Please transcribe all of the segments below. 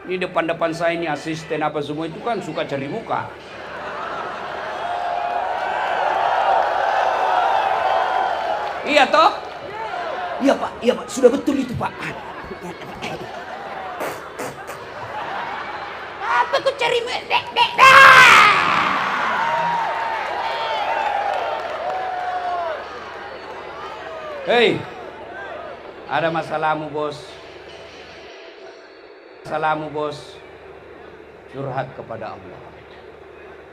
Ini depan-depan saya ini asisten apa semua itu kan suka cari muka. Iya toh? Iya Pak, sudah betul itu Pak. Apa kau cari Hei, ada masalahmu bos. Masalahmu bos. Curhat kepada Allah.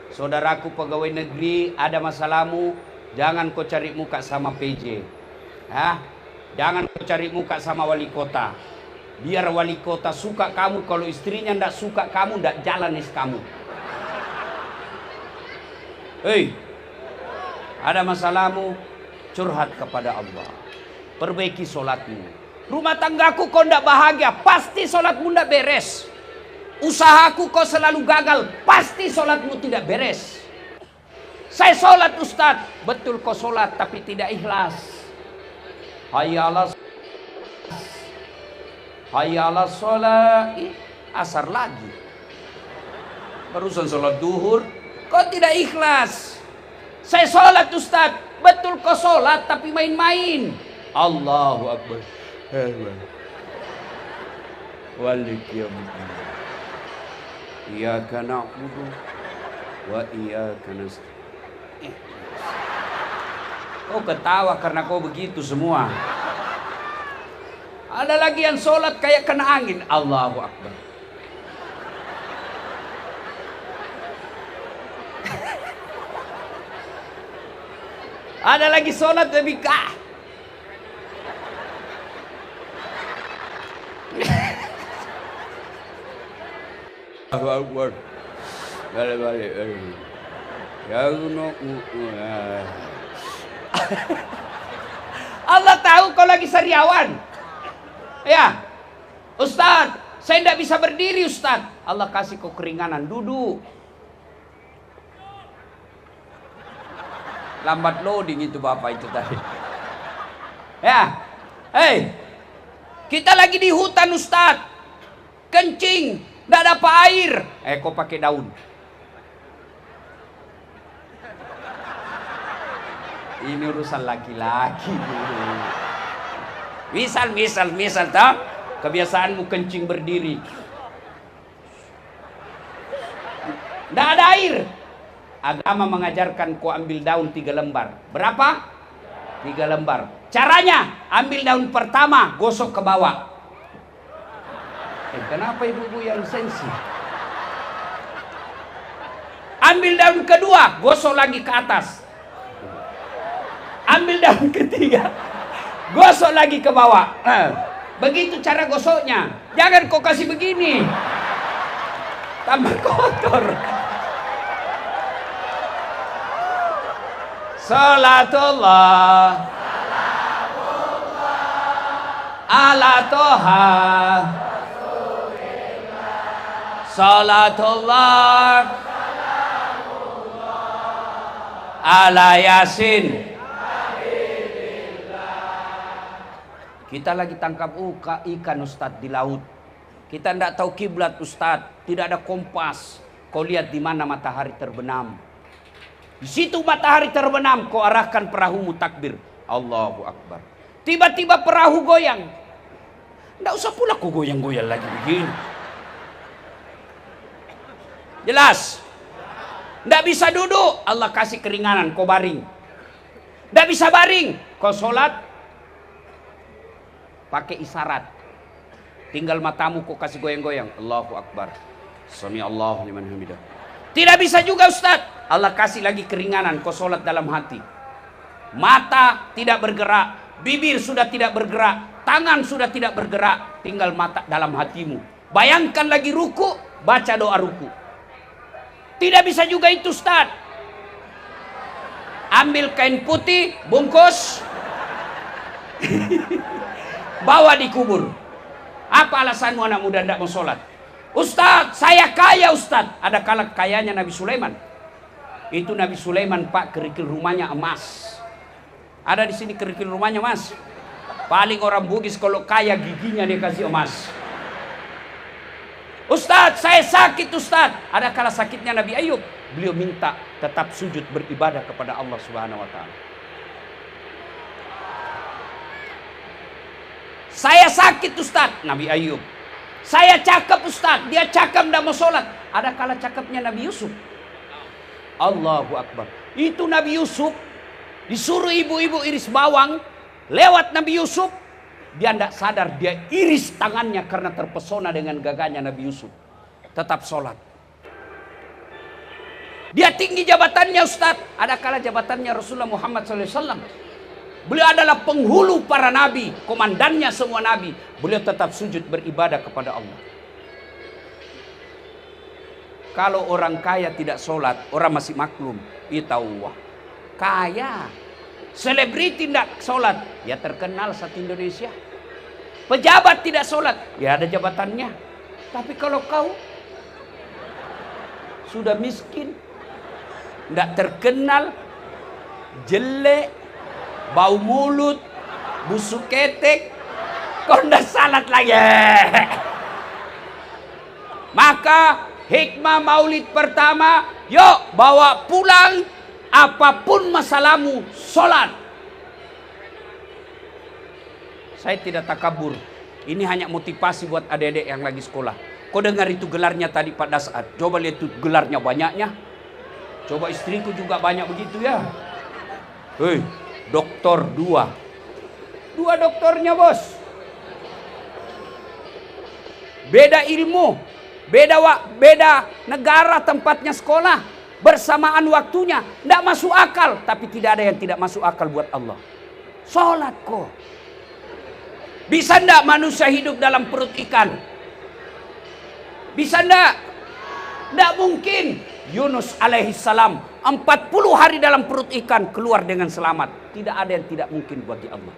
Saudaraku pegawai negeri, ada masalahmu, jangan kau cari muka sama PJ. Jangan kau cari muka sama wali kota. Biar wali kota suka kamu, kalau istrinya ndak suka kamu, ndak jalan kamu. Hei, ada masalahmu, curhat kepada Allah. Perbaiki sholatmu. Rumah tanggaku kau ndak bahagia, pasti sholatmu ndak beres. Usahaku kau selalu gagal, pasti sholatmu tidak beres. Saya sholat Ustaz, betul kau sholat tapi tidak ikhlas. Hayyalah sholat, asar lagi. Barusan sholat duhur, kau tidak ikhlas. Saya sholat Ustaz, betul kau sholat tapi main-main. Allahu Akbar. Waliki yaumiddin. Iyyaka na'budu wa iyyaka nasta'in. Kau ketawa karena kau begitu semua. Ada lagi yang sholat kayak kena angin. Allahu Akbar. Ada lagi sholat lebih kah. Allahu Akbar. Balik. Ya Allah tahu kau lagi sariawan. Ya, Ustaz, saya tidak bisa berdiri Ustaz. Allah kasih kau keringanan, duduk. Lambat loading itu bapak itu tadi. Ya, hei, kita lagi di hutan Ustaz, kencing, tidak dapat air. Kau pakai daun. Ini urusan laki-laki. Misal tak? Kebiasaanmu kencing berdiri. Tidak ada air. Agama mengajarkan kau ambil daun 3 lembar. Berapa? 3 lembar. Caranya, ambil daun pertama, gosok ke bawah. Kenapa ibu-ibu yang sensi? Ambil daun kedua, gosok lagi ke atas. Ambil daun ketiga, gosok lagi ke bawah. Begitu cara gosoknya. Jangan kau kasih begini, tambah kotor. Salatullah ala toha. Salatullah ala Yasin. Kita lagi tangkap ikan Ustadz di laut. Kita tidak tahu kiblat Ustadz, tidak ada kompas. Kau lihat di mana matahari terbenam. Di situ matahari terbenam, kau arahkan perahumu takbir. Allahu Akbar. Tiba-tiba perahu goyang. Tidak usah pula kau goyang-goyang lagi begini. Jelas? Tidak bisa duduk, Allah kasih keringanan, kau baring. Tidak bisa baring, kau sholat pakai isyarat. Tinggal matamu kau kasih goyang-goyang. Allahu Akbar. Sami Allahu liman hamidah. Tidak bisa juga Ustaz. Allah kasih lagi keringanan, kau sholat dalam hati. Mata tidak bergerak, bibir sudah tidak bergerak, tangan sudah tidak bergerak, tinggal mata dalam hatimu. Bayangkan lagi ruku, baca doa ruku. Tidak bisa juga itu Ustaz. Ambil kain putih, bungkus, bawa dikubur. Apa alasanmu anak muda tidak mau sholat? Ustaz, saya kaya Ustaz. Ada kala kayanya Nabi Sulaiman. Itu Nabi Sulaiman Pak, kerikil rumahnya emas. Ada di sini kerikil rumahnya Mas. Paling orang Bugis kalau kaya giginya dia kasih emas. Ustaz, saya sakit Ustaz. Ada kala sakitnya Nabi Ayub, beliau minta tetap sujud beribadah kepada Allah Subhanahu wa taala. Saya sakit Ustaz, Nabi Ayub. Saya cakep Ustaz, dia cakep tidak mau sholat. Ada kala cakepnya Nabi Yusuf. Allahu Akbar. Itu Nabi Yusuf disuruh ibu-ibu iris bawang. Lewat Nabi Yusuf, dia tidak sadar, dia iris tangannya karena terpesona dengan gagahnya Nabi Yusuf. Tetap sholat. Dia tinggi jabatannya Ustaz. Ada kala jabatannya Rasulullah Muhammad SAW. Beliau adalah penghulu para nabi, komandannya semua nabi. Beliau tetap sujud beribadah kepada Allah. Kalau orang kaya tidak sholat, orang masih maklum. Itawa kaya. Selebriti tidak sholat, ya terkenal satu Indonesia. Pejabat tidak sholat, ya ada jabatannya. Tapi kalau kau sudah miskin, tidak terkenal, jelek, bau mulut, busuk ketek, kau tidak salat lagi. Maka hikmah maulid pertama, yuk bawa pulang apapun masalahmu, sholat. Saya tidak takabur. Ini hanya motivasi buat adik-adik yang lagi sekolah. Kau dengar itu gelarnya tadi Pak Dasat. Coba lihat itu gelarnya banyaknya. Coba istriku juga banyak begitu ya. Hei, doktor 2. 2 doktornya bos. Beda ilmu. Beda negara tempatnya sekolah. Bersamaan waktunya. Tidak masuk akal. Tapi tidak ada yang tidak masuk akal buat Allah. Sholat kok. Bisa tidak manusia hidup dalam perut ikan? Bisa tidak? Tidak mungkin. Yunus alaihissalam 40 hari dalam perut ikan keluar dengan selamat. Tidak ada yang tidak mungkin bagi Allah.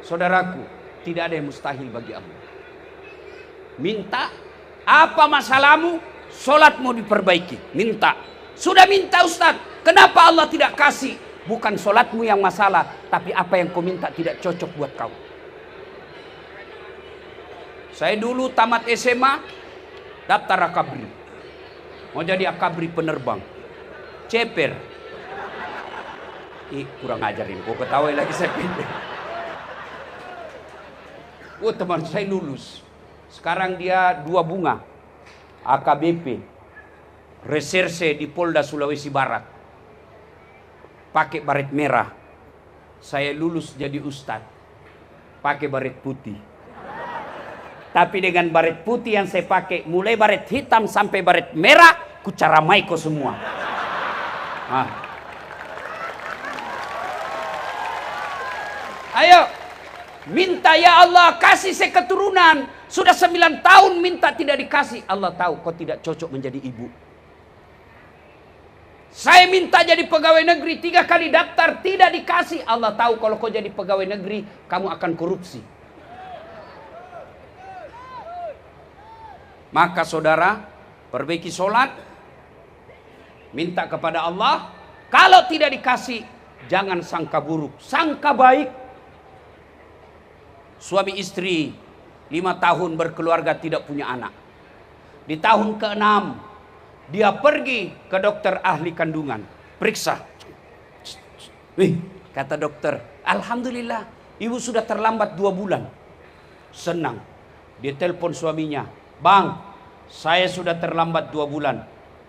Saudaraku, tidak ada yang mustahil bagi Allah. Minta. Apa masalahmu? Sholat mau diperbaiki. Minta. Sudah minta Ustaz. Kenapa Allah tidak kasih? Bukan sholatmu yang masalah. Tapi apa yang kau minta tidak cocok buat kau. Saya dulu tamat SMA. Daftar akabri. Mau jadi akabri penerbang. Ceper. Kurang ajarin. Kau ketawa lagi saya pindah. Oh teman saya lulus. Sekarang dia 2 bunga. AKBP. Reserse di Polda Sulawesi Barat. Pakai baret merah. Saya lulus jadi ustadz. Pakai baret putih. Tapi dengan baret putih yang saya pakai, mulai baret hitam sampai baret merah, kucaramai kau semua. Ayo, minta ya Allah, kasih saya keturunan. Sudah 9 tahun minta tidak dikasih. Allah tahu kau tidak cocok menjadi ibu. Saya minta jadi pegawai negeri 3 kali daftar, tidak dikasih. Allah tahu kalau kau jadi pegawai negeri, kamu akan korupsi. Maka saudara, perbaiki sholat, minta kepada Allah. Kalau tidak dikasih, jangan sangka buruk, sangka baik. Suami istri 5 tahun berkeluarga tidak punya anak. Di tahun ke-6, dia pergi ke dokter ahli kandungan. Periksa. Kata dokter, alhamdulillah, ibu sudah terlambat 2 bulan. Senang. Dia telepon suaminya. Bang, saya sudah terlambat 2 bulan.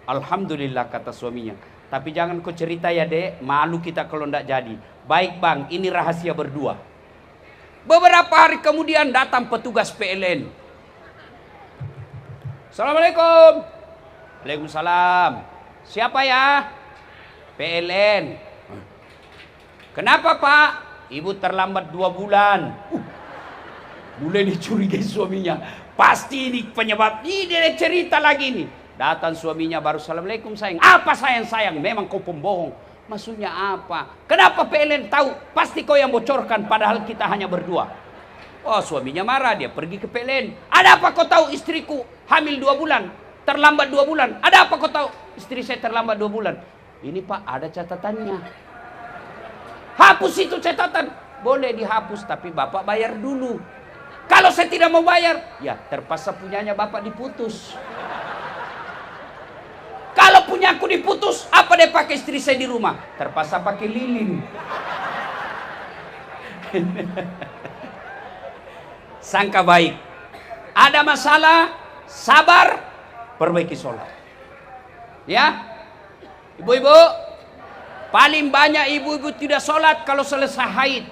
Alhamdulillah, kata suaminya. Tapi jangan kau cerita ya dek, malu kita kalau tidak jadi. Baik bang, ini rahasia berdua. Beberapa hari kemudian datang petugas PLN. Assalamualaikum. Waalaikumsalam. Siapa ya? PLN. Kenapa pak? Ibu terlambat 2 bulan. Mulai dicurigai suaminya. Pasti ini penyebab. Ini dia cerita lagi nih. Datang suaminya baru assalamualaikum sayang. Apa sayang? Memang kau pembohong. Maksudnya apa? Kenapa PLN tahu? Pasti kau yang bocorkan padahal kita hanya berdua. Oh suaminya marah. Dia pergi ke PLN. Ada apa kau tahu istriku hamil 2 bulan? Terlambat 2 bulan. Ada apa kau tahu? Istri saya terlambat 2 bulan. Ini pak ada catatannya. Hapus itu catatan. Boleh dihapus tapi bapak bayar dulu. Kalau saya tidak mau bayar, ya terpaksa punyanya bapak diputus. Kalau punya aku diputus, apa dia pakai istri saya di rumah? Terpaksa pakai lilin. Sangka baik. Ada masalah, sabar, perbaiki sholat. Ya, ibu-ibu, paling banyak ibu-ibu tidak sholat kalau selesai haid.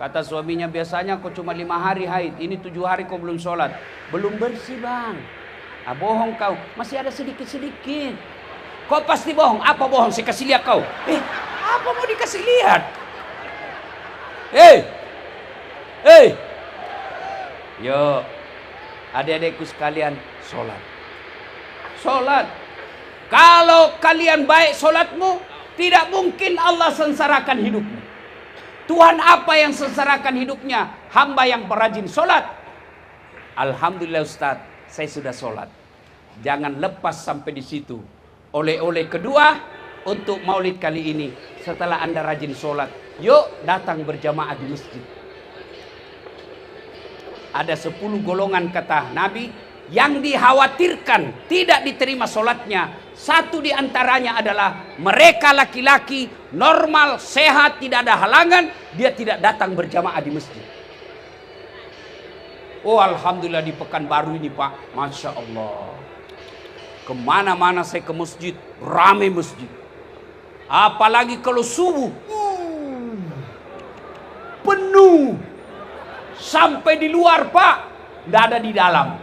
Kata suaminya, biasanya kau cuma 5 hari haid, ini 7 hari kau belum sholat. Belum bersih bang. Ah, bohong kau, masih ada sedikit-sedikit. Kau pasti bohong. Apa bohong? Saya kasih lihat kau. Apa mau dikasih lihat? Yo, adik-adikku sekalian, sholat. Sholat. Kalau kalian baik sholatmu, tidak mungkin Allah sengsarakan hidupmu. Tuhan apa yang sengsarakan hidupnya? Hamba yang rajin sholat. Alhamdulillah Ustaz, saya sudah sholat. Jangan lepas sampai di situ. Oleh-oleh kedua, untuk maulid kali ini, setelah Anda rajin sholat, yuk datang berjamaah di masjid. Ada 10 golongan kata Nabi yang dikhawatirkan tidak diterima sholatnya. Satu di antaranya adalah mereka laki-laki normal, sehat, tidak ada halangan, dia tidak datang berjamaah di masjid. Oh alhamdulillah di Pekanbaru ini Pak, Masya Allah. Kemana-mana saya ke masjid, ramai masjid. Apalagi kalau subuh, penuh. Sampai di luar Pak, tidak ada di dalam.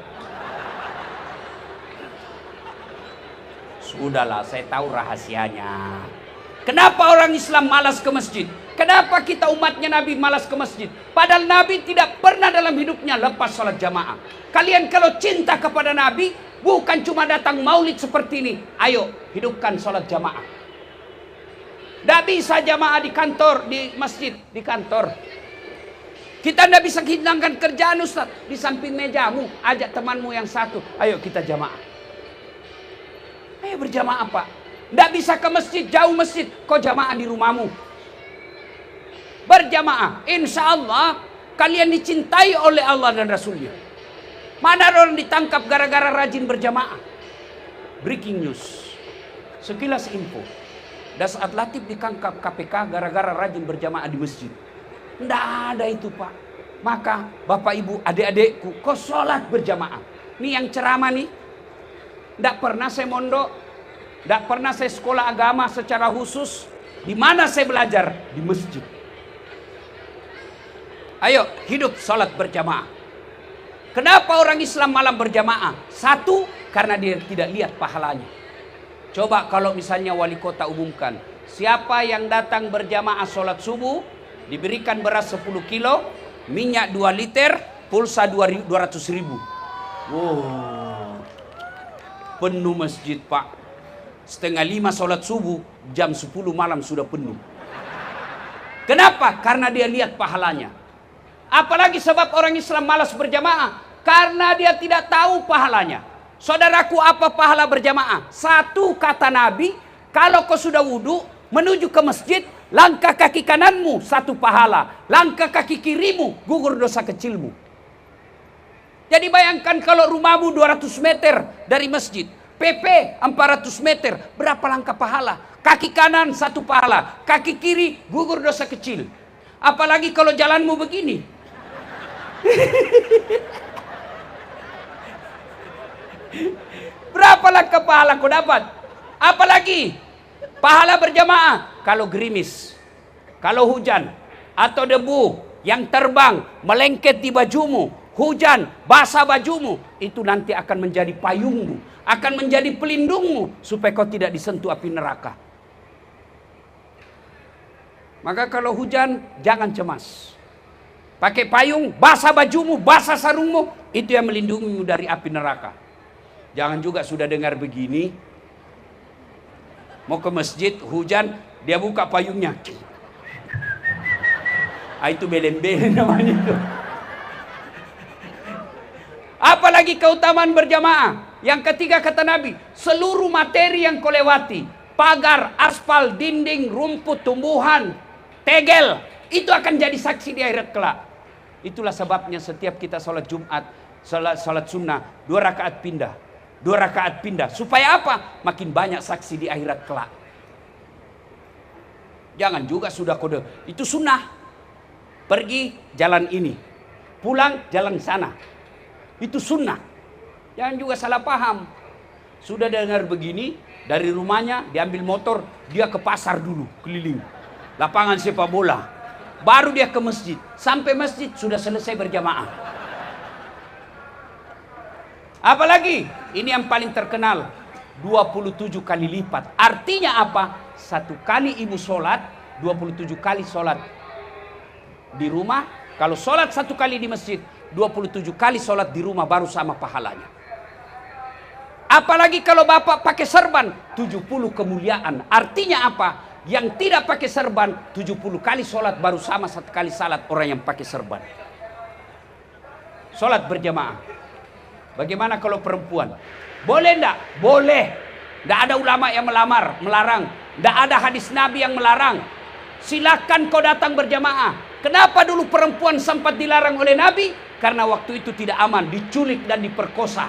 Sudahlah, saya tahu rahasianya. Kenapa orang Islam malas ke masjid? Kenapa kita umatnya Nabi malas ke masjid? Padahal Nabi tidak pernah dalam hidupnya lepas sholat jamaah. Kalian kalau cinta kepada Nabi, bukan cuma datang maulid seperti ini. Ayo, hidupkan sholat jamaah. Tidak bisa jamaah di kantor, di masjid, di kantor. Kita tidak bisa hilangkan kerjaan Ustaz. Di samping mejamu, ajak temanmu yang satu. Ayo kita jamaah. Ayo berjamaah Pak. Tidak bisa ke masjid, jauh masjid. Kau jamaah di rumahmu. Berjamaah. Insya Allah kalian dicintai oleh Allah dan Rasulnya. Mana orang ditangkap gara-gara rajin berjamaah? Breaking news. Sekilas info. Dasat Latif ditangkap KPK gara-gara rajin berjamaah di masjid. Tidak ada itu Pak. Maka Bapak Ibu adik-adikku, kau sholat berjamaah. Ini yang ceramah nih. Tidak pernah saya mondok, tidak pernah saya sekolah agama secara khusus. Di mana saya belajar? Di masjid. Ayo hidup sholat berjamaah. Kenapa orang Islam malam berjamaah? Satu, karena dia tidak lihat pahalanya. Coba kalau misalnya wali kota umumkan, siapa yang datang berjamaah sholat subuh, diberikan beras 10 kilo, minyak 2 liter, pulsa 200 ribu. Wow. Penuh masjid Pak. 4:30 sholat subuh, jam 10 malam sudah penuh. Kenapa? Karena dia lihat pahalanya. Apalagi sebab orang Islam malas berjamaah, karena dia tidak tahu pahalanya. Saudaraku, apa pahala berjamaah? Satu kata Nabi, kalau kau sudah wudhu menuju ke masjid, langkah kaki kananmu 1 pahala, langkah kaki kirimu gugur dosa kecilmu. Jadi bayangkan kalau rumahmu 200 meter dari masjid, PP 400 meter, berapa langkah pahala? Kaki kanan 1 pahala, kaki kiri gugur dosa kecil. Apalagi kalau jalanmu begini. Berapa langkah pahala kau dapat? Apalagi pahala berjamaah kalau gerimis, kalau hujan atau debu yang terbang melengket di bajumu, hujan basah bajumu, itu nanti akan menjadi payungmu, akan menjadi pelindungmu supaya kau tidak disentuh api neraka. Maka kalau hujan jangan cemas. Pakai payung, basah bajumu, basah sarungmu, itu yang melindungimu dari api neraka. Jangan juga sudah dengar begini, mau ke masjid, hujan, dia buka payungnya. Itu belen-belen namanya itu. Apalagi keutamaan berjamaah. Yang ketiga kata Nabi, seluruh materi yang kau lewati, pagar, aspal, dinding, rumput, tumbuhan, tegel, itu akan jadi saksi di akhirat kelak. Itulah sebabnya setiap kita sholat Jumat, sholat sunnah, 2 rakaat pindah. 2 rakaat pindah. Supaya apa? Makin banyak saksi di akhirat kelak. Jangan juga sudah kode. Itu sunnah. Pergi jalan ini. Pulang jalan sana. Itu sunnah. Jangan juga salah paham. Sudah dengar begini, dari rumahnya diambil motor, dia ke pasar dulu, keliling. Lapangan sepak bola. Baru dia ke masjid. Sampai masjid sudah selesai berjamaah. Apalagi, ini yang paling terkenal. 27 kali lipat. Artinya apa? 1 kali ibu sholat, 27 kali sholat di rumah. Kalau sholat 1 kali di masjid, 27 kali sholat di rumah baru sama pahalanya. Apalagi kalau bapak pakai serban, 70 kemuliaan. Artinya apa? Yang tidak pakai serban, 70 kali sholat baru sama 1 kali salat orang yang pakai serban. Sholat berjamaah. Bagaimana kalau perempuan? Boleh enggak? Boleh. Enggak ada ulama yang melarang. Enggak ada hadis Nabi yang melarang. Silakan kau datang berjamaah. Kenapa dulu perempuan sempat dilarang oleh Nabi? Karena waktu itu tidak aman, diculik dan diperkosa.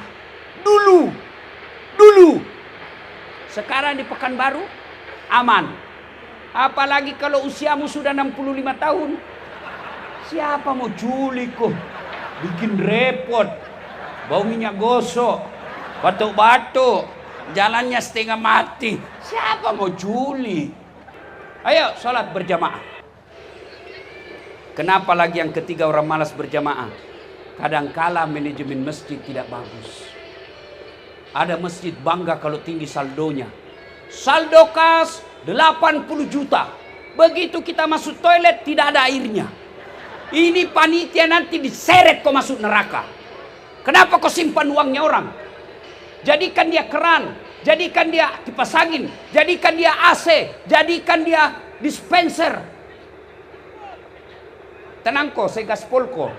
Dulu. Sekarang di Pekanbaru aman. Apalagi kalau usiamu sudah 65 tahun. Siapa mau culik kok? Bikin repot. Bau minyak gosok, batuk-batuk, jalannya setengah mati. Siapa mau culik? Ayo sholat berjamaah. Kenapa lagi yang ketiga orang malas berjamaah? Kadangkala manajemen masjid tidak bagus. Ada masjid bangga kalau tinggi saldonya. Saldo kas 80 juta. Begitu kita masuk toilet tidak ada airnya. Ini panitia nanti diseret kau masuk neraka. Kenapa kau simpan uangnya orang? Jadikan dia keran, jadikan dia kipas angin, jadikan dia AC, jadikan dia dispenser. Tenang kok, saya gaspol kok.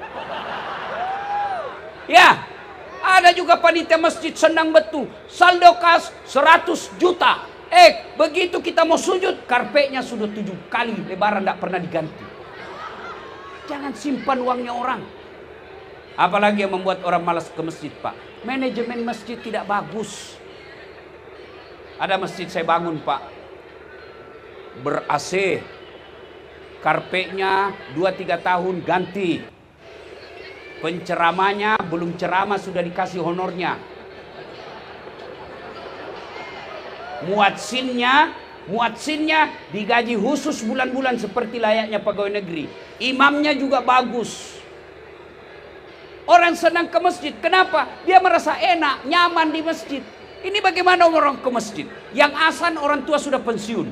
Ya. Ada juga panitia masjid senang betul. Saldo kas 100 juta. Begitu kita mau sujud, karpetnya sudah 7 kali lebaran tidak pernah diganti. Jangan simpan uangnya orang. Apalagi yang membuat orang malas ke masjid, Pak. Manajemen masjid tidak bagus. Ada masjid saya bangun, Pak. Ber-AC. Karpetnya 2-3 tahun ganti. Penceramanya belum ceramah sudah dikasih honornya. Muadzinnya digaji khusus bulan-bulan seperti layaknya pegawai negeri. Imamnya juga bagus. Orang senang ke masjid. Kenapa? Dia merasa enak, nyaman di masjid. Ini bagaimana orang ke masjid? Yang azan orang tua sudah pensiun.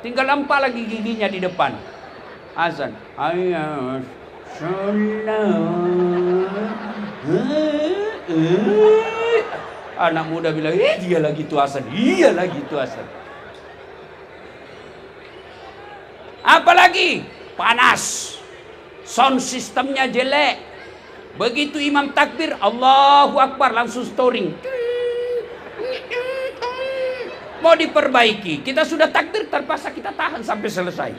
Tinggal nampak lagi giginya di depan. Azan. Ayo. Anak muda bilang, dia lagi itu azan. Iya lagi itu azan. Apalagi panas. Sound sistemnya jelek. Begitu imam takbir, Allahu Akbar, langsung storing. Mau diperbaiki. Kita sudah takbir, terpaksa kita tahan sampai selesai.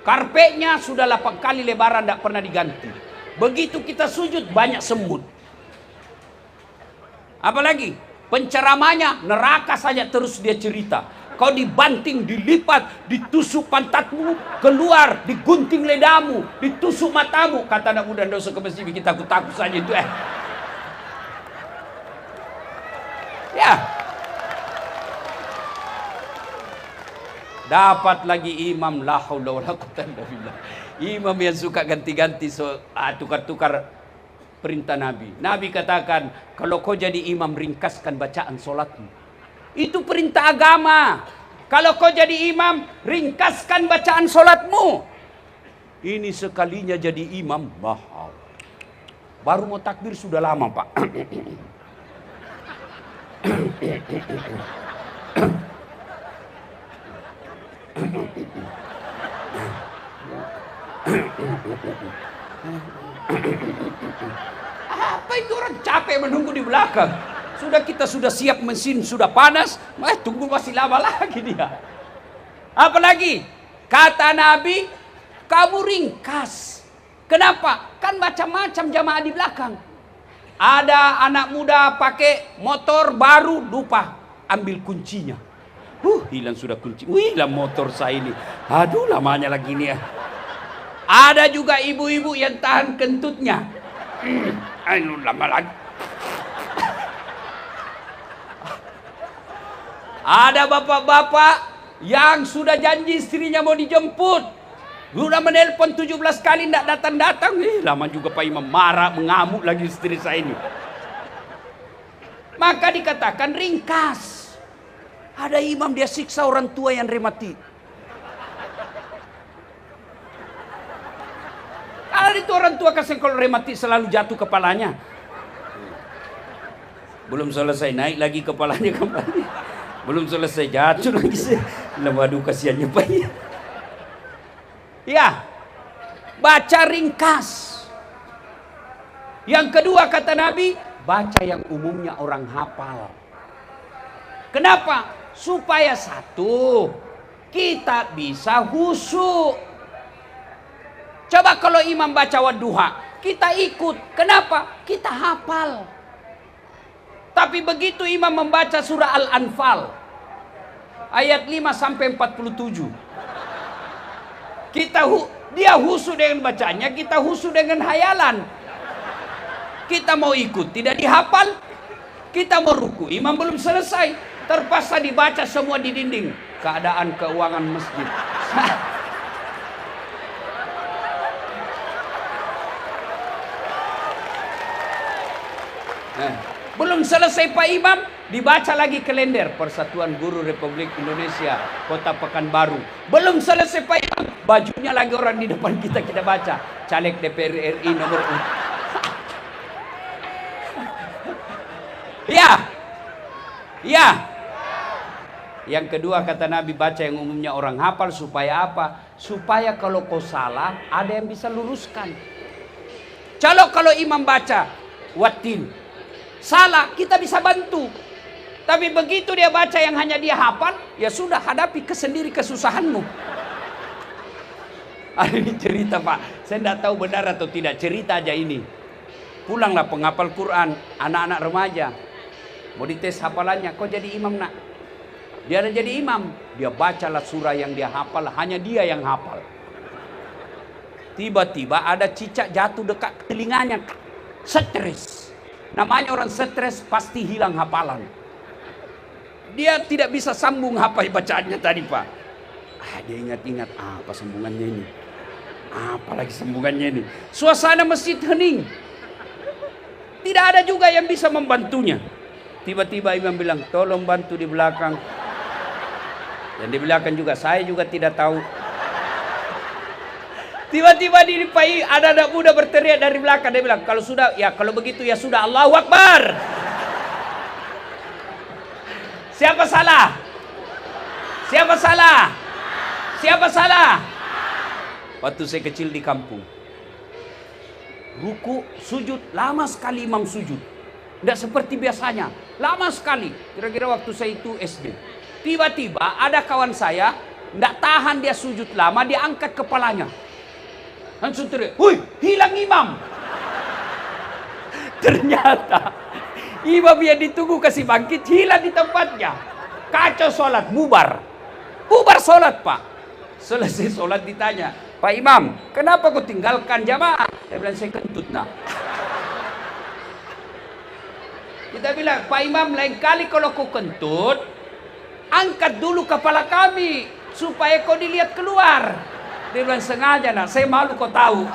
Karpetnya sudah 8 kali lebaran tidak pernah diganti. Begitu kita sujud banyak semut. Apalagi penceramanya neraka saja terus dia cerita. Kau dibanting, dilipat, ditusuk pantatmu, keluar, digunting ledamu, ditusuk matamu. Kata anak muda, nggak usah ke masjid, kita takut saja itu. Ya. Dapat lagi imam la haula wala quwwata illa billah. Imam yang suka ganti-ganti tukar-tukar perintah Nabi. Nabi katakan, kalau kau jadi imam ringkaskan bacaan solatmu. Itu perintah agama. Kalau kau jadi imam ringkaskan bacaan solatmu. Ini sekalinya jadi imam mahal. Baru mau takbir sudah lama, Pak. Apa itu orang capek menunggu di belakang? Kita sudah siap, mesin sudah panas, tunggu masih lama lagi dia. Apalagi kata Nabi, kamu ringkas. Kenapa? Kan macam-macam jamaah di belakang. Ada anak muda pakai motor baru, lupa ambil kuncinya. Hilang sudah kunci. Hilang motor saya ini. Aduh, lamanya lagi nih ya. Ada juga ibu-ibu yang tahan kentutnya. Aduh, lama lagi. Ada bapak-bapak yang sudah janji istrinya mau dijemput. Sudah menelpon 17 kali tidak datang-datang. Lama juga Pak Imam, marah, mengamuk lagi istri saya ini. Maka dikatakan ringkas. Ada imam dia siksa orang tua yang rematik. Kalau itu orang tua kasih kalau rematik selalu jatuh kepalanya. Belum selesai naik lagi kepalanya kembali. Belum selesai jatuh lagi. Waduh, kasihannya Pak. Ya, baca ringkas. Yang kedua kata Nabi, baca yang umumnya orang hafal. Kenapa? Supaya satu, kita bisa khusyuk. Coba kalau imam baca wadduha, kita ikut. Kenapa? Kita hafal. Tapi begitu imam membaca surah Al-Anfal, ayat 5 sampai 47. Dia khusyuk dengan bacanya, kita khusyuk dengan hayalan. Kita mau ikut, tidak dihafal. Kita mau ruku, imam belum selesai, terpaksa dibaca semua di dinding. Keadaan keuangan masjid. Belum selesai Pak Imam, dibaca lagi kalender Persatuan Guru Republik Indonesia Kota Pekanbaru. Belum selesai Pak Imam, bajunya lagi orang di depan kita baca. Caleg DPR RI nomor 4. Ya. Yang kedua kata Nabi, baca yang umumnya orang hafal. Supaya apa? Supaya kalau kau salah, ada yang bisa luruskan. Kalau imam baca Wattin, salah, kita bisa bantu. Tapi begitu dia baca yang hanya dia hafal, ya sudah, hadapi sendiri kesusahanmu. Ini cerita Pak, saya tidak tahu benar atau tidak, cerita aja ini. Pulanglah penghafal Quran, anak-anak remaja, mau dites hafalannya, kau jadi imam nak. Dia ada jadi imam, dia bacalah surah yang dia hafal, hanya dia yang hafal. Tiba-tiba ada cicak jatuh dekat telinganya, stres. Namanya orang stres pasti hilang hafalan. Dia tidak bisa sambung apa bacaannya tadi Pak. Dia ingat-ingat, apa sambungannya ini? Apalagi sambungannya ini? Suasana masjid hening. Tidak ada juga yang bisa membantunya. Tiba-tiba imam bilang, tolong bantu di belakang. Dan di belakang juga, saya juga tidak tahu. Tiba-tiba ada anak muda berteriak dari belakang. Dia bilang, kalau begitu ya sudah, Allahu Akbar. Siapa salah? Siapa salah? Siapa salah? Waktu saya kecil di kampung, ruku, sujud, lama sekali imam sujud. Tidak seperti biasanya, lama sekali. Kira-kira waktu saya itu SD. Tiba-tiba ada kawan saya, tidak tahan dia sujud lama, dia angkat kepalanya. Langsung teriak, "Hui, hilang imam!" Ternyata imam yang ditunggu kasih bangkit hilang di tempatnya. Kacau sholat, bubar sholat Pak. Selesai sholat ditanya, "Pak Imam, kenapa kau tinggalkan jamaah?" Dia bilang, "Saya kentut nak." Kita bilang, "Pak Imam, lain kali kalau kau kentut, angkat dulu kepala kami supaya kau dilihat keluar." Dia bilang, "Sengaja nak, saya malu kau tahu."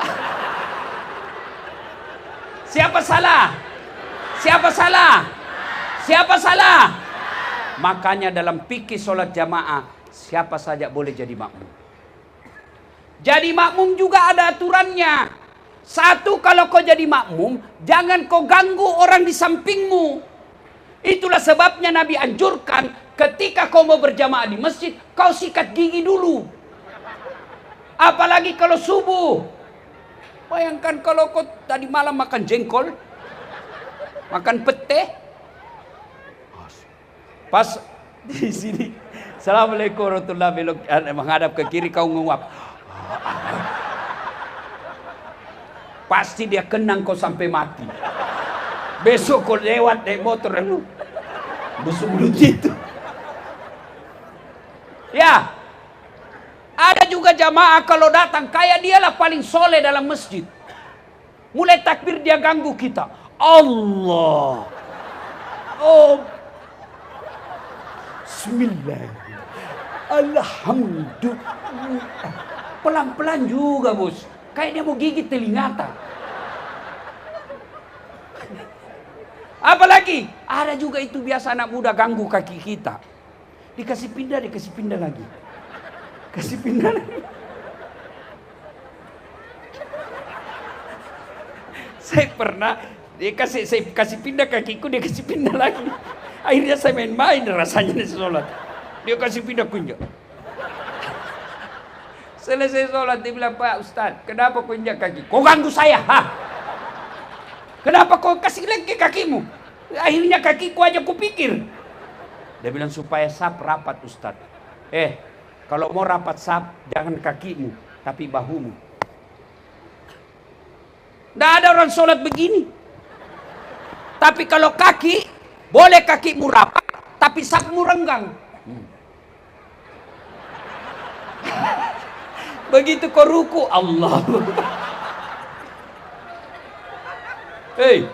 Siapa salah? Siapa salah? Siapa salah? Makanya dalam fikih sholat jamaah, siapa saja boleh jadi makmum. Jadi makmum juga ada aturannya. Satu, kalau kau jadi makmum, jangan kau ganggu orang di sampingmu. Itulah sebabnya Nabi anjurkan, ketika kau mau berjamaah di masjid, kau sikat gigi dulu. Apalagi kalau subuh. Bayangkan kalau kau tadi malam makan jengkol, makan pete, pas di sini, Assalamualaikum warahmatullahi wabarakatuh, menghadap ke kiri kau nguap. pasti dia kenang kau sampai mati. Besok kau lewat naik motor, busuk mulut itu. Ya, ada juga jamaah kalau datang kayak dialah paling soleh dalam masjid. Mulai takbir dia ganggu kita. Allah. Oh. Bismillah. Alhamdulillah. Pelan-pelan juga, bos. Kayak dia mau gigit telinga. Apalagi ada juga itu biasa anak muda ganggu kaki kita. Dikasih pindah lagi. Kasih pindah lagi. Saya pernah saya kasih pindah kakiku, dia kasih pindah lagi. Akhirnya saya main-main rasanya di sholat. Dia kasih pindah kunjak. Selesai sholat dia bilang, Pak Ustadz, kenapa kau injak kaki? Kau ganggu saya, ha? Kenapa kau kasih lagi kakimu? Akhirnya kakiku aja kupikir. Dia bilang supaya sap rapat Ustadz. Kalau mau rapat sap, jangan kakimu, tapi bahumu. Tidak ada orang sholat begini. Tapi kalau kaki, boleh kakimu rapat, tapi sapmu renggang. Begitu kau ruku, Allah. Hei.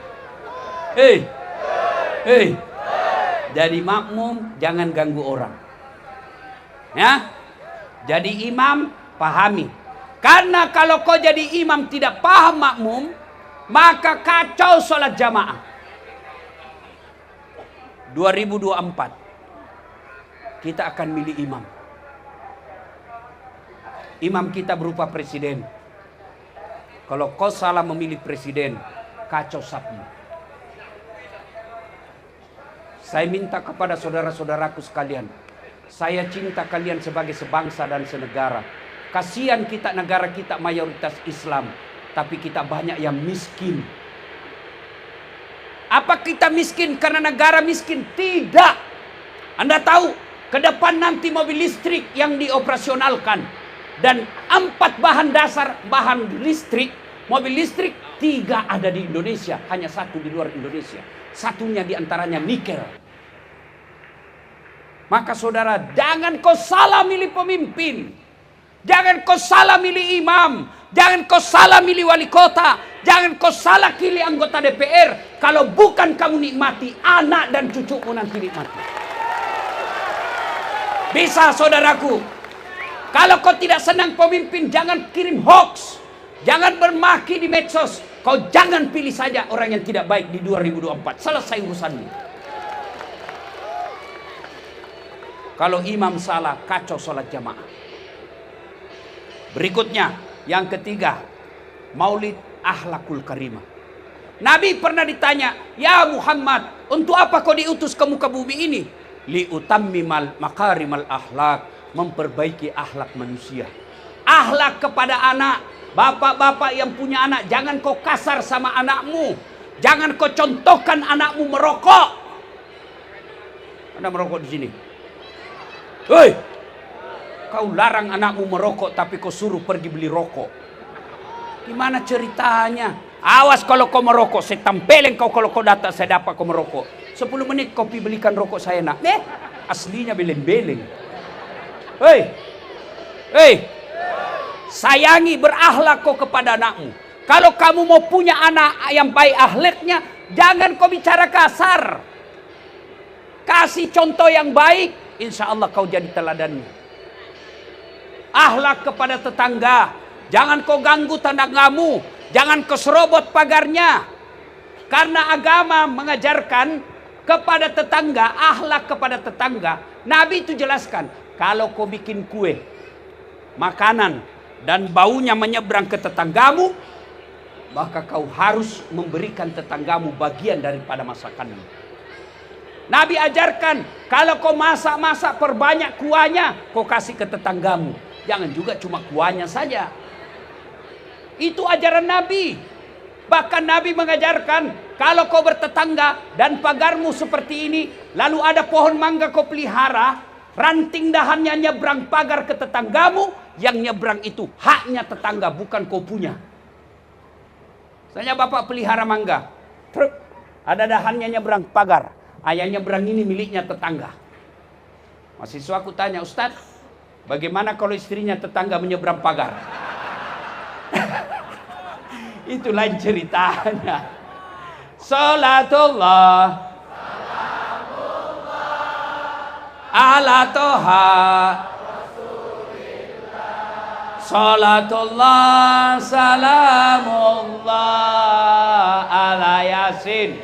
Jadi makmum jangan ganggu orang. Ya. Jadi imam pahami. Karena kalau kau jadi imam tidak paham makmum, maka kacau sholat jamaah. 2024 kita akan milih imam. Imam kita berupa presiden. Kalau kau salah memilih presiden, kacau sapmu. Saya minta kepada saudara-saudaraku sekalian, saya cinta kalian sebagai sebangsa dan senegara. Kasihan kita, negara kita mayoritas Islam, tapi kita banyak yang miskin. Apa kita miskin karena negara miskin? Tidak. Anda tahu, ke depan nanti mobil listrik yang dioperasionalkan. Dan 4 bahan dasar bahan listrik, mobil listrik 3 ada di Indonesia, hanya 1 di luar Indonesia. Satunya diantaranya nikel. Maka saudara, jangan kau salah milih pemimpin. Jangan kau salah milih imam. Jangan kau salah milih wali kota. Jangan kau salah pilih anggota DPR. Kalau bukan kamu nikmati, anak dan cucumu nanti nikmati. Bisa saudaraku. Kalau kau tidak senang pemimpin, jangan kirim hoax. Jangan bermaki di medsos. Kau jangan pilih saja orang yang tidak baik di 2024. Selesai urusanmu. Kalau imam salah, kacau sholat jamaah. Berikutnya, yang ketiga, maulid akhlakul karimah. Nabi pernah ditanya, ya Muhammad, untuk apa kau diutus ke muka bumi ini? Liutammimal makarimal akhlak. Memperbaiki akhlak manusia. Akhlak kepada anak. Bapak-bapak yang punya anak, jangan kau kasar sama anakmu. Jangan kau contohkan anakmu merokok. Anda merokok di sini. Hei, kau larang anakmu merokok tapi kau suruh pergi beli rokok. Gimana ceritanya? Awas kalau kau merokok, saya tampelin kau kalau kau datang saya dapat kau merokok. 10 menit kau belikan rokok saya nak. Aslinya beleng-beleng. Hei, sayangi, berakhlak kau kepada anakmu. Kalau kamu mau punya anak yang baik akhlaknya, jangan kau bicara kasar. Kasih contoh yang baik, insya Allah kau jadi teladannya. Akhlak kepada tetangga, jangan kau ganggu tetanggamu, jangan kau serobot pagarnya. Karena agama mengajarkan kepada tetangga, akhlak kepada tetangga. Nabi itu jelaskan. Kalau kau bikin kue, makanan, dan baunya menyeberang ke tetanggamu, maka kau harus memberikan tetanggamu bagian daripada masakanmu. Nabi ajarkan, kalau kau masak-masak perbanyak kuahnya, kau kasih ke tetanggamu. Jangan juga cuma kuahnya saja. Itu ajaran Nabi. Bahkan Nabi mengajarkan, kalau kau bertetangga dan pagarmu seperti ini, lalu ada pohon mangga kau pelihara, ranting dahannya nyebrang pagar ke tetanggamu, yang nyebrang itu haknya tetangga, bukan kau punya. Misalnya bapak pelihara mangga, truk, ada dahannya nyebrang pagar, ayahnya nyebrang ini miliknya tetangga. Mahasiswaku tanya, Ustadz, bagaimana kalau istrinya tetangga menyeberang pagar? Itu lain ceritanya. Salatullah ala toha, salatullah salamullah ala yasin.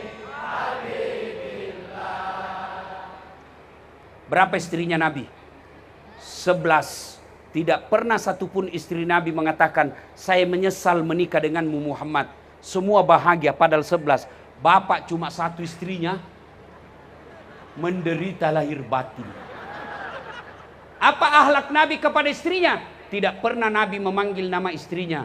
Berapa istrinya Nabi? 11. Tidak pernah satupun istri Nabi mengatakan, saya menyesal menikah denganmu Muhammad. Semua bahagia, padahal 11. Bapak cuma satu istrinya, menderita lahir batin. Apa akhlak Nabi kepada istrinya? Tidak pernah Nabi memanggil nama istrinya.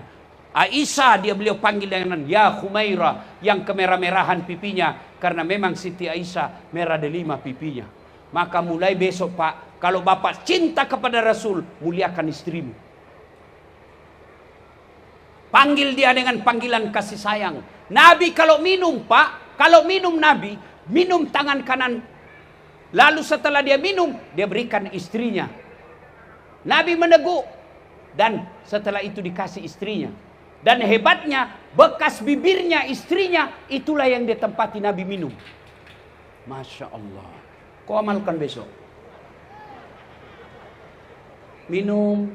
Aisyah beliau panggil dengan ya Humairah, yang kemerah-merahan pipinya. Karena memang Siti Aisyah merah delima pipinya. Maka mulai besok Pak, kalau Bapak cinta kepada Rasul, muliakan istrimu. Panggil dia dengan panggilan kasih sayang. Nabi kalau minum Pak, kalau minum Nabi, minum tangan kanan. Lalu setelah dia minum, dia berikan istrinya. Nabi meneguk. Dan setelah itu dikasih istrinya. Dan hebatnya, bekas bibirnya istrinya, itulah yang ditempati Nabi minum. Masya Allah. Kau amalkan besok. Minum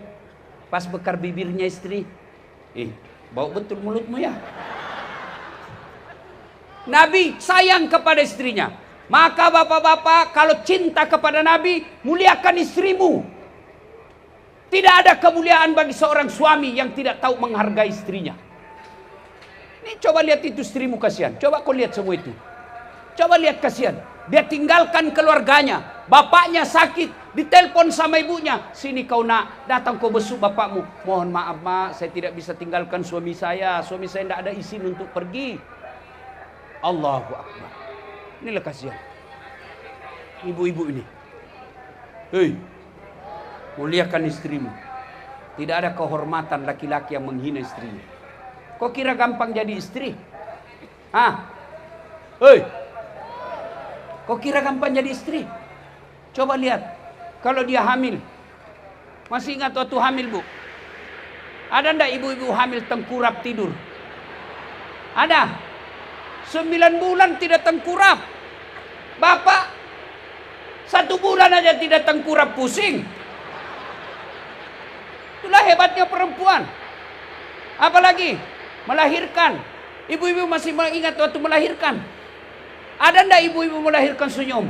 pas bekar bibirnya istri. Bau betul mulutmu ya. Nabi sayang kepada istrinya. Maka bapak-bapak kalau cinta kepada Nabi, muliakan istrimu. Tidak ada kemuliaan bagi seorang suami yang tidak tahu menghargai istrinya. Ini coba lihat itu istrimu kasihan. Coba kau lihat semua itu. Coba lihat kasihan. Dia tinggalkan keluarganya. Bapaknya sakit. Ditelepon sama ibunya. Sini kau nak. Datang kau besuk bapakmu. Mohon maaf mak. Saya tidak bisa tinggalkan suami saya. Suami saya tidak ada izin untuk pergi. Allahu Akbar. Inilah kasihan. Ibu-ibu ini. Hei. Muliakan istrimu. Tidak ada kehormatan laki-laki yang menghina istrinya. Kau kira gampang jadi istri? Hei. Kau kira gampang jadi istri? Coba lihat. Kalau dia hamil. Masih ingat waktu hamil Bu? Ada ndak ibu-ibu hamil tengkurap tidur? Ada. 9 bulan tidak tengkurap. Bapak 1 bulan aja tidak tengkurap, pusing. Itulah hebatnya perempuan. Apalagi melahirkan. Ibu-ibu masih ingat waktu melahirkan? Ada ndak ibu-ibu melahirkan senyum?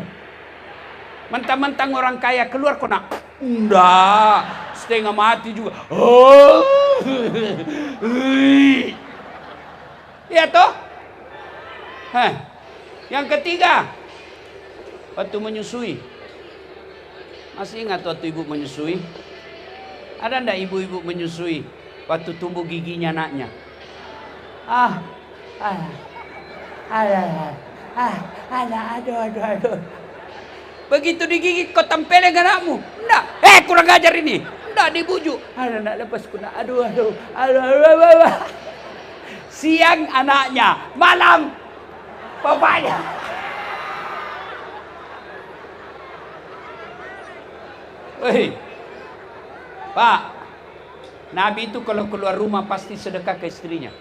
Mentang-mentang orang kaya keluar kok nak? Enggak, setengah mati juga. Ya toh? Yang ketiga, waktu menyusui. Masih ingat waktu ibu menyusui? Ada ndak ibu-ibu menyusui waktu tumbuh giginya anaknya? Aduh. Begitu digigit kau tempelin anakmu. Enggak. Kurang ajar ini. Enggak, dibujuk. Anak lepas kena. Aduh. Siang anaknya, malam bapaknya. Pak, Nabi itu kalau keluar rumah pasti sedekah ke istrinya.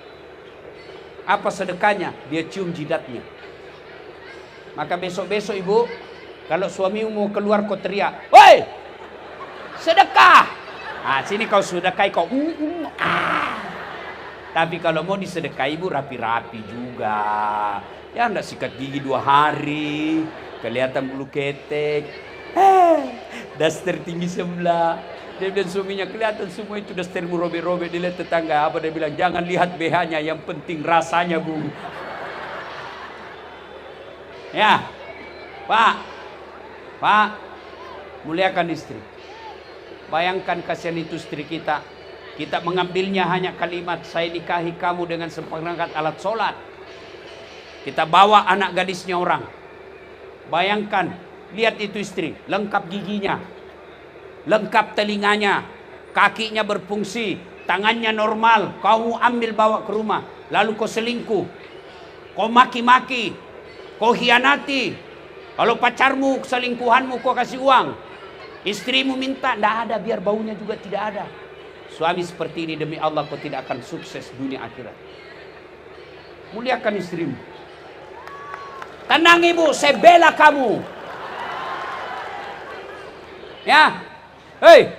Apa sedekahnya? Dia cium jidatnya. Maka besok-besok ibu, kalau suamimu mau keluar kau teriak, "Woi, sedekah!" Sini kau sedekah kau. Tapi kalau mau disedekah ibu rapi-rapi juga. Ya enggak sikat gigi 2 hari, kelihatan bulu ketek. Daster tinggi sebelah. Dia bilang suaminya, kelihatan semua itu dastermu robek-robek. Dia lihat tetangga, apa dia bilang, jangan lihat BH-nya, yang penting rasanya Bu. Ya, Pak, muliakan istri. Bayangkan kasihan itu istri kita. Kita mengambilnya hanya kalimat, saya nikahi kamu dengan seperangkat alat sholat. Kita bawa anak gadisnya orang. Bayangkan, lihat itu istri, lengkap giginya, lengkap telinganya, kakinya berfungsi, tangannya normal. Kamu ambil bawa ke rumah. lalu kau selingkuh, kau maki-maki, kau hianati. Kalau pacarmu, selingkuhanmu kau kasih uang, istrimu minta, tidak ada, biar baunya juga tidak ada. Suami seperti ini demi Allah kau tidak akan sukses dunia akhirat. Muliakan istrimu. Tenang ibu, saya bela kamu. Ya, hei,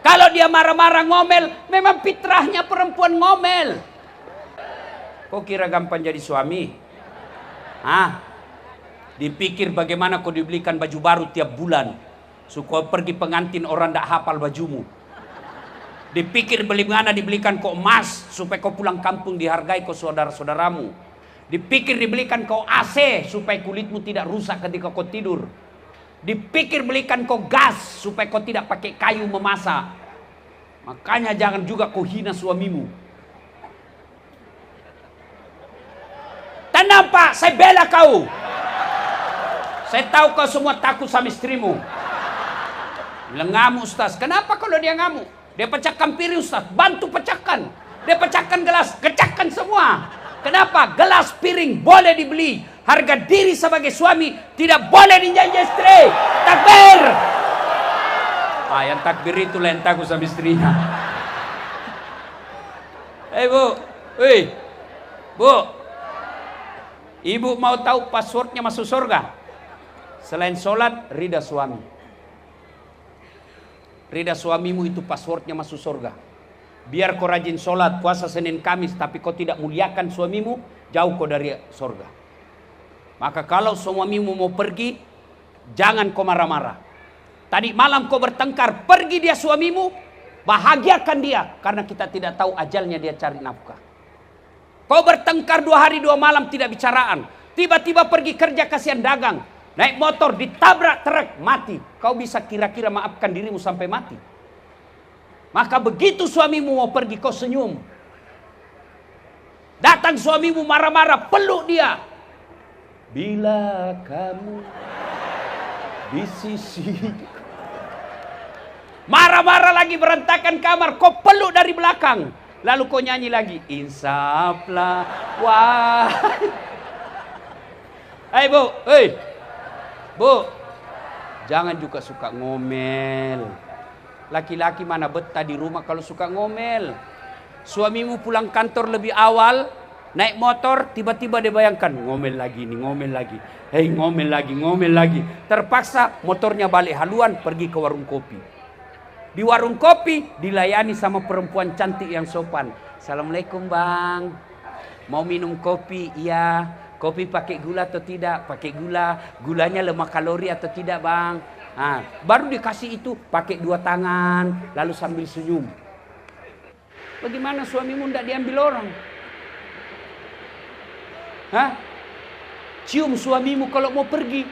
kalau dia marah-marah ngomel, memang fitrahnya perempuan ngomel. Kok kira gampang jadi suami? Hah? Dipikir bagaimana kau dibelikan baju baru tiap bulan, supaya pergi pengantin orang tidak hafal bajumu. Dipikir bagaimana dibelikan kau emas, supaya kau pulang kampung dihargai kau saudara-saudaramu. Dipikir dibelikan kau AC supaya kulitmu tidak rusak ketika kau tidur. Dipikir belikan kau gas supaya kau tidak pakai kayu memasak. Makanya jangan juga kau hina suamimu. Tenang Pak, saya bela kau. Saya tahu kau semua takut sama istrimu. Bilang ngamuk Ustaz. Kenapa kalau dia ngamuk? Dia pecahkan piring Ustaz, bantu pecahkan. Dia pecahkan gelas, pecahkan semua. Kenapa? Gelas piring boleh dibeli. Harga diri sebagai suami tidak boleh dijanji istri. Takbir. Yang takbir itu yang takut sama istrinya. Bu, Bu, ibu mau tahu passwordnya masuk surga? Selain sholat, ridha suami. Ridha suamimu itu passwordnya masuk surga. Biar kau rajin sholat, puasa Senin Kamis, tapi kau tidak muliakan suamimu, jauh kau dari surga. Maka kalau suamimu mau pergi, jangan kau marah-marah. Tadi malam kau bertengkar, pergi dia suamimu, bahagiakan dia. Karena kita tidak tahu ajalnya dia cari nafkah. Kau bertengkar 2 hari 2 malam tidak bicaraan. Tiba-tiba pergi kerja kasihan dagang. Naik motor ditabrak truk, mati. Kau bisa kira-kira maafkan dirimu sampai mati? Maka begitu suamimu mau pergi kau senyum. Datang suamimu marah-marah, peluk dia. Bila kamu di sisi. Marah-marah lagi berantakan kamar, kau peluk dari belakang. Lalu kau nyanyi lagi. Insaflah wahai. Hei Bu, Bu, jangan juga suka ngomel. Laki-laki mana betah di rumah kalau suka ngomel. Suamimu pulang kantor lebih awal, naik motor, tiba-tiba dia bayangkan, ngomel lagi nih, ngomel lagi. Hei, ngomel lagi. Terpaksa motornya balik haluan, pergi ke warung kopi. Di warung kopi, dilayani sama perempuan cantik yang sopan. Assalamualaikum Bang, mau minum kopi? Iya. Kopi pakai gula atau tidak? Pakai gula. Gulanya lemah kalori atau tidak Bang? Baru dikasih itu pakai 2 tangan, lalu sambil senyum. Bagaimana suamimu tidak diambil orang? Cium suamimu kalau mau pergi.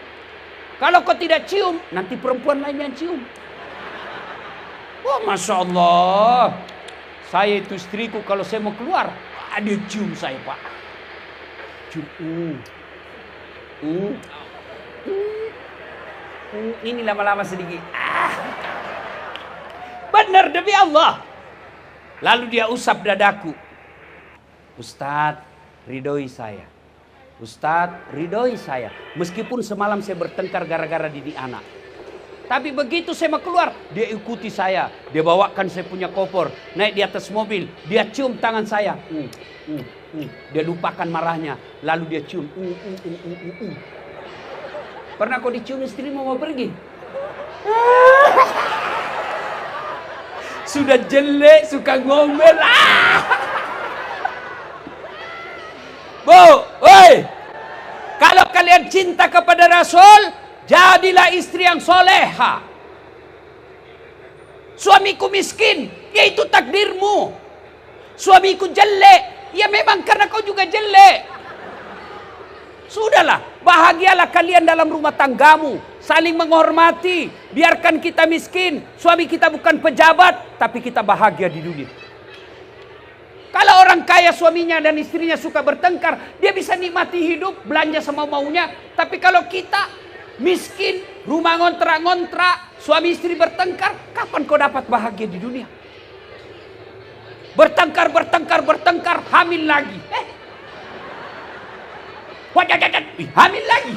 Kalau kau tidak cium, nanti perempuan lain yang cium. Masya Allah. Saya itu istriku kalau saya mau keluar, dia cium saya Pak. Cium. Ini lama-lama sedikit. Benar demi Allah. Lalu dia usap dadaku. Ustadz, ridhoi saya. Ustadz, ridhoi saya. Meskipun semalam saya bertengkar gara-gara didik anak. Tapi begitu saya mau keluar, dia ikuti saya. Dia bawakan saya punya koper. Naik di atas mobil. Dia cium tangan saya. Dia lupakan marahnya. Lalu dia cium. Pernah kau dicium istrimu mau pergi? Sudah jelek, suka ngomel. Bu, kalau kalian cinta kepada Rasul, jadilah istri yang soleha. Suamiku miskin, ya itu takdirmu. Suamiku jelek, ya memang karena kau juga jelek. Sudahlah, bahagialah kalian dalam rumah tanggamu, saling menghormati. Biarkan kita miskin, suami kita bukan pejabat, tapi kita bahagia di dunia. Kalau orang kaya suaminya dan istrinya suka bertengkar, dia bisa nikmati hidup, belanja sama maunya. Tapi kalau kita miskin, rumah ngontrak-ngontrak, suami istri bertengkar, kapan kau dapat bahagia di dunia? Bertengkar, hamil lagi. Hamil lagi.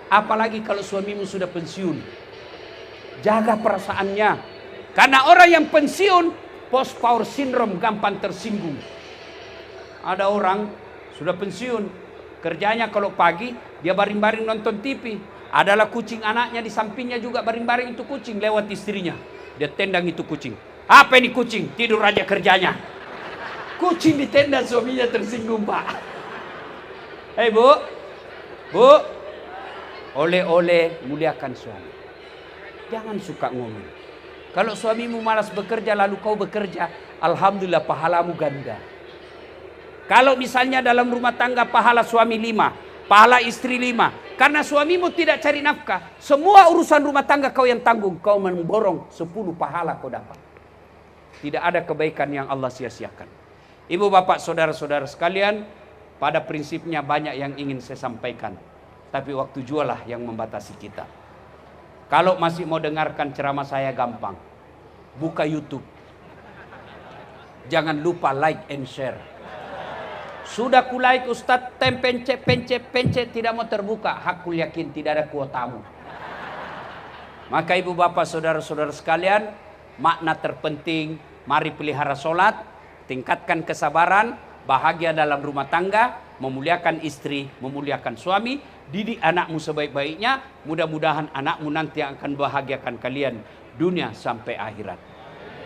Apalagi kalau suamimu sudah pensiun. Jaga perasaannya. Karena orang yang pensiun, post power syndrome, gampang tersinggung. Ada orang sudah pensiun, kerjanya kalau pagi dia baring-baring nonton TV. Adalah kucing anaknya di sampingnya juga baring-baring, itu kucing lewat istrinya. Dia tendang itu kucing. Apa ini kucing? Tidur aja kerjanya. Kucing ditendang, suaminya tersinggung, Pak. Hei Bu, oleh-oleh muliakan suami. Jangan suka ngomong. Kalau suamimu malas bekerja lalu kau bekerja, alhamdulillah pahalamu ganda. Kalau misalnya dalam rumah tangga pahala suami 5, pahala istri 5. Karena suamimu tidak cari nafkah, semua urusan rumah tangga kau yang tanggung, kau memborong 10 pahala kau dapat. Tidak ada kebaikan yang Allah sia-siakan. Ibu bapak saudara-saudara sekalian, pada prinsipnya banyak yang ingin saya sampaikan. Tapi waktu jualah yang membatasi kita. Kalau masih mau dengarkan ceramah saya gampang. Buka YouTube. Jangan lupa like and share. Sudah ku like Ustadz, pencet, tidak mau terbuka. Hakul yakin tidak ada kuotamu. Maka ibu bapak saudara-saudara sekalian, makna terpenting, mari pelihara sholat, tingkatkan kesabaran, bahagia dalam rumah tangga, memuliakan istri, memuliakan suami, didik anakmu sebaik-baiknya. Mudah-mudahan anakmu nanti akan bahagiakan kalian dunia sampai akhirat.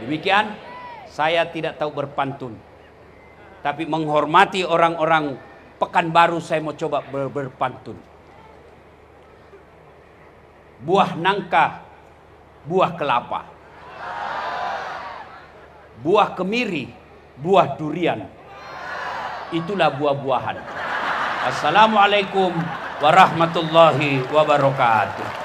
Demikian, saya tidak tahu berpantun, tapi menghormati orang-orang Pekanbaru saya mau coba berpantun. Buah nangka, buah kelapa. Buah kemiri, buah durian. Itulah buah-buahan. Assalamualaikum warahmatullahi wabarakatuh.